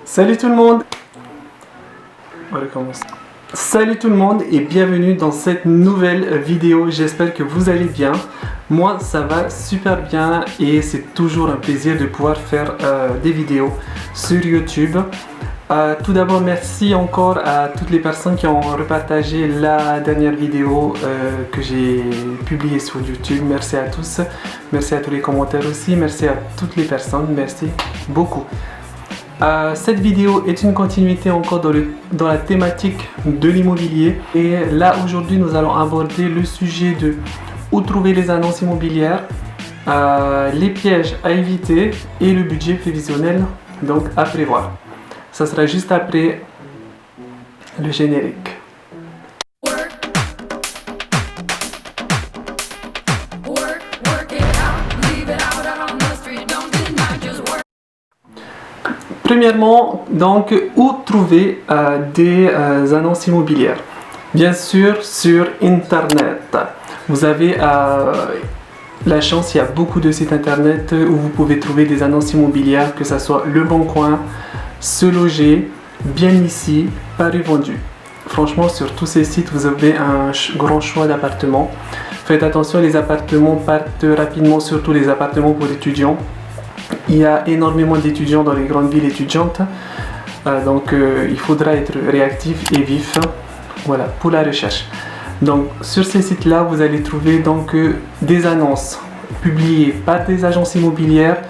Salut tout le monde. On recommence. Salut tout le monde et bienvenue dans cette nouvelle vidéo. J'espère que vous allez bien. Moi ça va super bien et c'est toujours un plaisir de pouvoir faire des vidéos sur YouTube. Tout d'abord merci encore à toutes les personnes qui ont repartagé la dernière vidéo que j'ai publiée sur YouTube. Merci à tous. Merci à tous les commentaires aussi. Merci à toutes les personnes. Merci beaucoup. Cette vidéo est une continuité encore dans la thématique de l'immobilier. Et là aujourd'hui nous allons aborder le sujet de où trouver les annonces immobilières, les pièges à éviter et le budget prévisionnel donc à prévoir. Ça sera juste après le générique. Premièrement, donc, où trouver des annonces immobilières? Bien sûr, sur Internet. Vous avez la chance, il y a beaucoup de sites Internet où vous pouvez trouver des annonces immobilières, que ce soit Le Bon Coin, Se Loger, Bien Ici, Paris Vendu. Franchement, sur tous ces sites, vous avez un grand choix d'appartements. Faites attention, les appartements partent rapidement, surtout les appartements pour étudiants. Il y a énormément d'étudiants dans les grandes villes étudiantes, donc il faudra être réactif et vif, voilà, pour la recherche. Donc sur ces sites-là, vous allez trouver donc des annonces publiées par des agences immobilières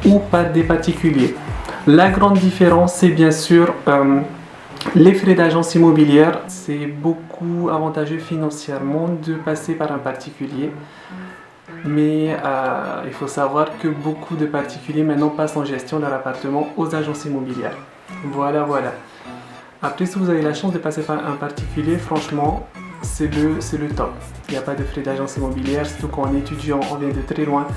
ou par des particuliers. La grande différence, c'est bien sûr les frais d'agence immobilière. C'est beaucoup avantageux financièrement de passer par un particulier. Mais il faut savoir que beaucoup de particuliers maintenant passent en gestion de leur appartement aux agences immobilières. Voilà. Après, si vous avez la chance de passer par un particulier, franchement, c'est le top. Il n'y a pas de frais d'agence immobilière, surtout quand on est étudiant, on vient de très loin.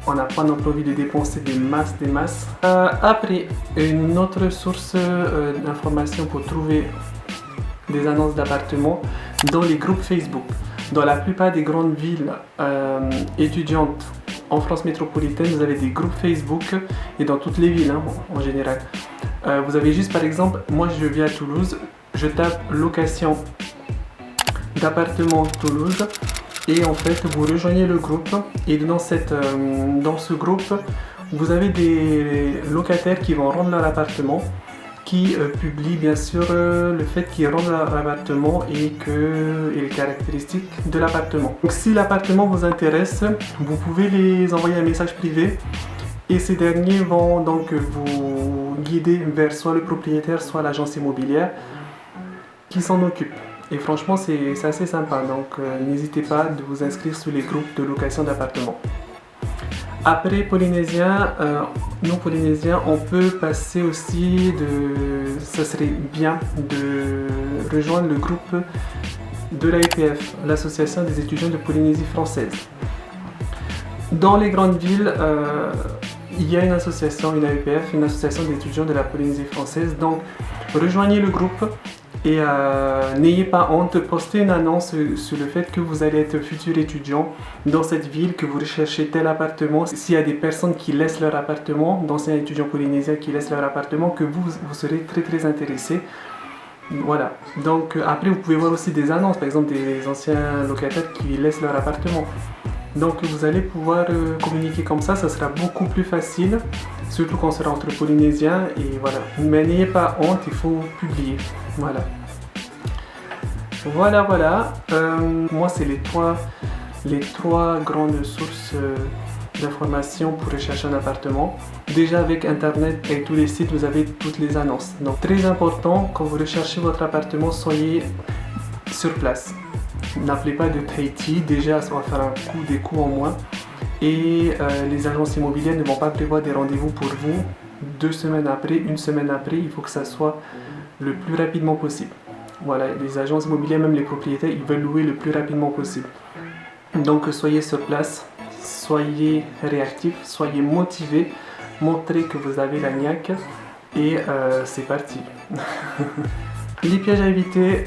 On n'a pas non plus envie de dépenser des masses. Après, une autre source d'information pour trouver des annonces d'appartements dans les groupes Facebook. Dans la plupart des grandes villes étudiantes en France métropolitaine, vous avez des groupes Facebook et dans toutes les villes en général. Vous avez juste par exemple, moi je vis à Toulouse, je tape location d'appartement Toulouse et en fait vous rejoignez le groupe et dans ce groupe vous avez des locataires qui vont rendre leur appartement, qui publie bien sûr le fait qu'ils rendent leur appartement et les caractéristiques de l'appartement. Donc si l'appartement vous intéresse, vous pouvez les envoyer un message privé et ces derniers vont donc vous guider vers soit le propriétaire, soit l'agence immobilière qui s'en occupe. Et franchement c'est assez sympa, donc n'hésitez pas de vous inscrire sur les groupes de location d'appartements. Après Polynésiens, nous Polynésiens, on peut passer aussi ça serait bien de rejoindre le groupe de l'AEPF, l'Association des étudiants de Polynésie française. Dans les grandes villes, il y a une association, une AEPF, une association d'étudiants de la Polynésie française. Donc rejoignez le groupe. Et n'ayez pas honte, postez une annonce sur le fait que vous allez être futur étudiant dans cette ville, que vous recherchez tel appartement. S'il y a des personnes qui laissent leur appartement, d'anciens étudiants polynésiens qui laissent leur appartement, que vous serez très intéressés. Voilà. Donc après vous pouvez voir aussi des annonces, par exemple des anciens locataires qui laissent leur appartement. Donc vous allez pouvoir communiquer comme ça sera beaucoup plus facile, surtout quand on sera entre Polynésiens et voilà. Mais n'ayez pas honte, il faut publier. Voilà. Moi c'est les trois grandes sources d'informations pour rechercher un appartement. Déjà avec internet et tous les sites, vous avez toutes les annonces. Donc très important, quand vous recherchez votre appartement, soyez sur place. N'appelez pas de Tahiti, déjà ça va faire des coûts en moins. Et les agences immobilières ne vont pas prévoir des rendez-vous pour vous 2 semaines après, 1 semaine après, il faut que ça soit le plus rapidement possible. Voilà, les agences immobilières, même les propriétaires, ils veulent louer le plus rapidement possible. Donc soyez sur place, soyez réactifs, soyez motivés, montrez que vous avez la niaque et c'est parti. Les pièges à éviter,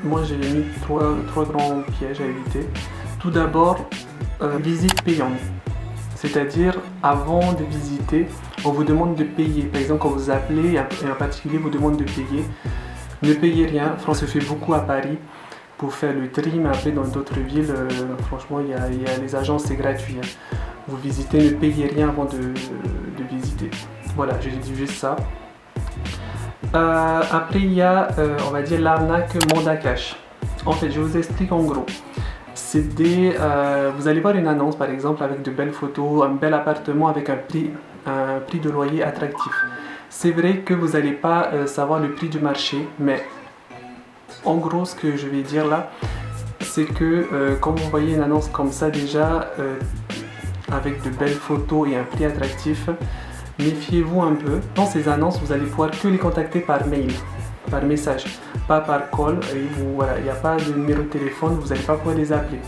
moi j'ai mis trois grands pièges à éviter. Tout d'abord, visite payante. C'est-à-dire, avant de visiter, on vous demande de payer. Par exemple, quand vous appelez, et en particulier vous demande de payer. Ne payez rien. France se fait beaucoup à Paris pour faire le tri, mais après dans d'autres villes, franchement, il y a les agences, c'est gratuit. Hein. Vous visitez, ne payez rien avant de visiter. Voilà, je dis juste ça. Après, il y a, on va dire, l'arnaque mandat cash. En fait, je vous explique en gros. C'est vous allez voir une annonce, par exemple, avec de belles photos, un bel appartement avec un prix de loyer attractif. C'est vrai que vous n'allez pas savoir le prix du marché, mais en gros, ce que je vais dire là, c'est que quand vous voyez une annonce comme ça déjà, avec de belles photos et un prix attractif, méfiez-vous un peu. Dans ces annonces, vous allez pouvoir que les contacter par mail, par message, pas par call. Et voilà, il n'y a pas de numéro de téléphone, vous n'allez pas pouvoir les appeler.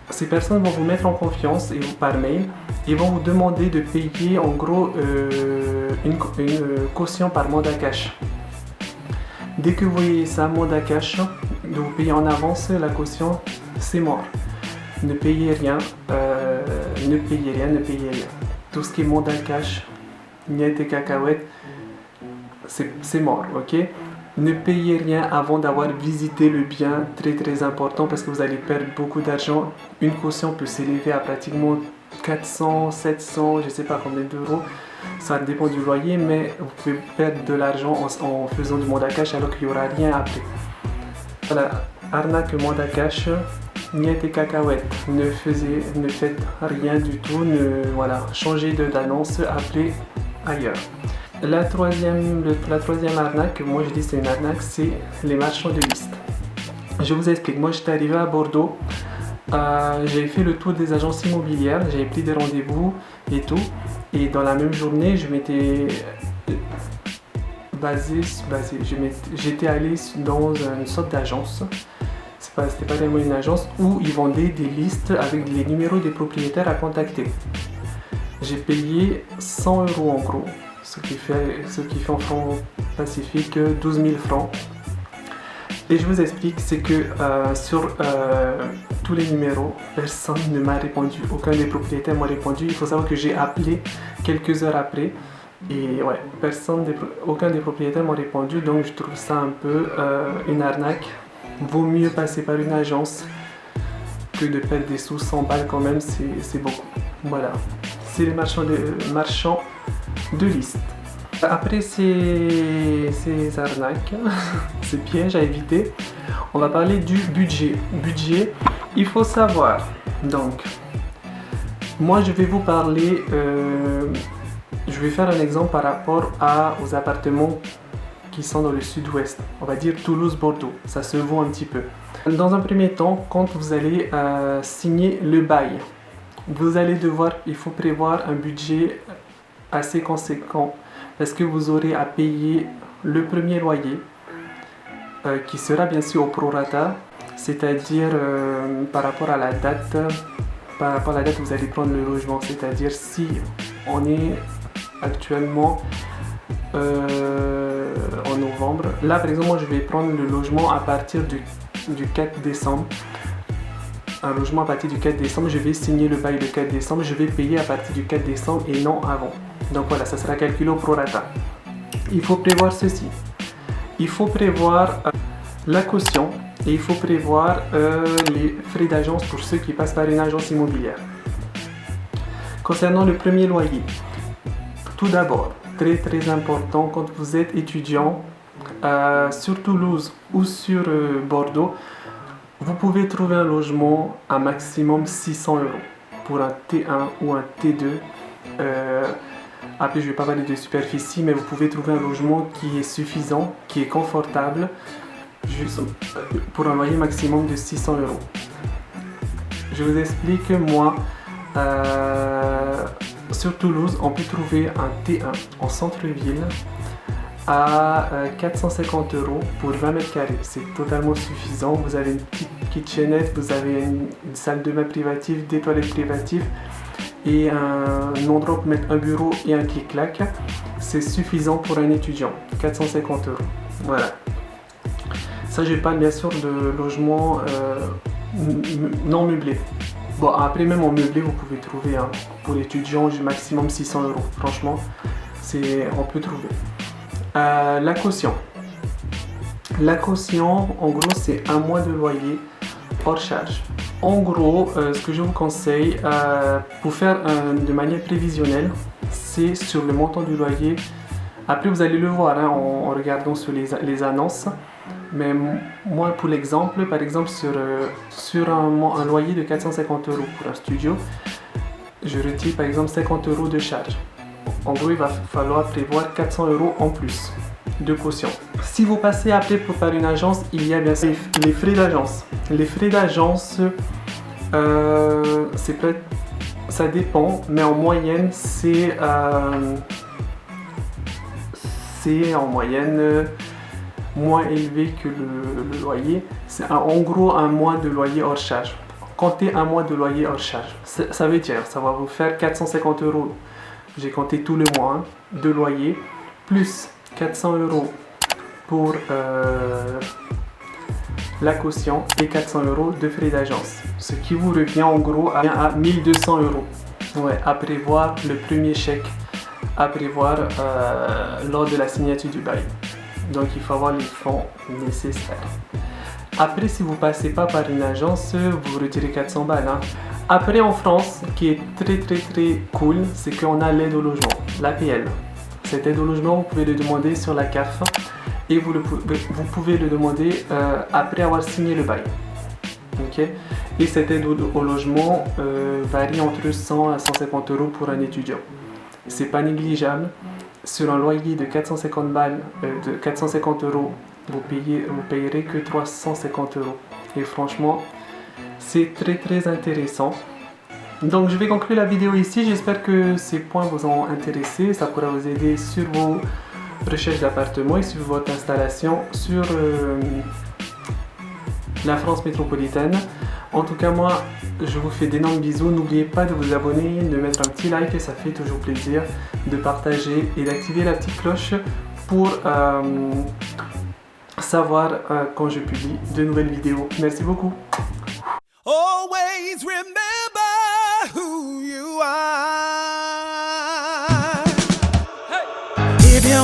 Ces personnes vont vous mettre en confiance et par mail et vont vous demander de payer en gros une caution par mandat cash. Dès que vous voyez ça, mandat cash, de vous payer en avance la caution, c'est mort. Ne payez rien, ne payez rien, ne payez rien. Tout ce qui est mandat cash, niet et cacahuètes, c'est mort, ok? Ne payez rien avant d'avoir visité le bien, très très important parce que vous allez perdre beaucoup d'argent. Une caution peut s'élever à pratiquement 400, 700, je ne sais pas combien d'euros. Ça dépend du loyer, mais vous pouvez perdre de l'argent en faisant du mandat cash alors qu'il n'y aura rien après. Voilà, arnaque mandat cash, niet et cacahuètes. Ne faites rien du tout, voilà, changez d'annonce, appelez ailleurs. La troisième arnaque, moi je dis c'est une arnaque, c'est les marchands de liste. Je vous explique, moi j'étais arrivé à Bordeaux, j'avais fait le tour des agences immobilières, j'avais pris des rendez-vous et tout, et dans la même journée je m'étais j'étais allé dans une sorte d'agence, c'était pas vraiment une agence, où ils vendaient des listes avec les numéros des propriétaires à contacter. J'ai payé 100 € en gros. Ce qui fait en francs pacifiques 12 000 francs. Et je vous explique, c'est que sur tous les numéros, personne ne m'a répondu, aucun des propriétaires m'a répondu. Il faut savoir que j'ai appelé quelques heures après et ouais, aucun des propriétaires m'a répondu, donc je trouve ça un peu une arnaque. Vaut mieux passer par une agence que de perdre des sous. 100 balles quand même, c'est beaucoup. Voilà, c'est les marchands de liste. Après ces arnaques, ces pièges à éviter, on va parler du budget. Il faut savoir, donc, moi je vais vous parler, je vais faire un exemple par rapport aux appartements qui sont dans le sud-ouest, on va dire Toulouse-Bordeaux, ça se vaut un petit peu. Dans un premier temps, quand vous allez signer le bail, il faut prévoir un budget assez conséquent parce que vous aurez à payer le premier loyer qui sera bien sûr au prorata, c'est-à-dire par rapport à la date où vous allez prendre le logement, c'est-à-dire si on est actuellement en novembre, là par exemple moi je vais prendre le logement à partir du 4 décembre. Un logement à partir du 4 décembre, je vais signer le bail le 4 décembre, je vais payer à partir du 4 décembre et non avant. Donc voilà, ça sera calculé au prorata. Il faut prévoir ceci. Il faut prévoir la caution et il faut prévoir les frais d'agence pour ceux qui passent par une agence immobilière. Concernant le premier loyer, tout d'abord, très très important quand vous êtes étudiant sur Toulouse ou sur Bordeaux, vous pouvez trouver un logement à maximum 600 € pour un T1 ou un T2. Après, je ne vais pas parler de superficie, mais vous pouvez trouver un logement qui est suffisant, qui est confortable, juste pour un loyer maximum de 600 €. Je vous explique, moi, sur Toulouse, on peut trouver un T1 en centre-ville à 450 € pour 20 mètres carrés. C'est totalement suffisant. Vous avez une petite kitchenette, vous avez une salle de bain privative, des toilettes privatives et un endroit pour mettre un bureau et un clic-clac. C'est suffisant pour un étudiant. 450 €. Voilà. Ça, je parle bien sûr de logements non meublés. Bon, après même en meublé, vous pouvez trouver, hein, pour étudiants, maximum 600 euros. Franchement, on peut trouver. La caution. La caution, en gros, c'est un mois de loyer hors charge. En gros, ce que je vous conseille, pour faire de manière prévisionnelle, c'est sur le montant du loyer. Après, vous allez le voir, hein, en regardant sur les annonces. Mais moi, pour l'exemple, par exemple, sur un loyer de 450 euros pour un studio, je retire par exemple 50 euros de charge. En gros, il va falloir prévoir 400 euros en plus de caution. Si vous passez après par une agence, il y a bien sûr les frais d'agence. Les frais d'agence, ça dépend, mais en moyenne, c'est en moyenne moins élevé que le loyer. C'est en gros un mois de loyer hors charge. Comptez un mois de loyer hors charge. Ça veut dire, ça va vous faire 450 euros. J'ai compté tout le mois, hein, de loyer, plus 400 euros pour la caution et 400 euros de frais d'agence. Ce qui vous revient en gros à 1200 euros. Ouais, à prévoir le premier chèque, à prévoir lors de la signature du bail. Donc il faut avoir les fonds nécessaires. Après, si vous ne passez pas par une agence, vous retirez 400 balles. Hein. Après, en France, ce qui est très cool, c'est qu'on a l'aide au logement, l'APL. Cette aide au logement, vous pouvez le demander sur la CAF et vous pouvez le demander après avoir signé le bail. Okay. Et cette aide au logement varie entre 100 à 150 euros pour un étudiant. C'est pas négligeable. Sur un loyer de 450 balles, de 450 euros, vous payerez que 350 euros. Et franchement, c'est très intéressant. Donc je vais conclure la vidéo ici. J'espère que ces points vous ont intéressé. Ça pourra vous aider sur vos recherches d'appartements et sur votre installation sur la France métropolitaine. En tout cas, moi, je vous fais d'énormes bisous. N'oubliez pas de vous abonner, de mettre un petit like, ça fait toujours plaisir, de partager et d'activer la petite cloche pour savoir quand je publie de nouvelles vidéos. Merci beaucoup. Always remember who you are. Hey. If you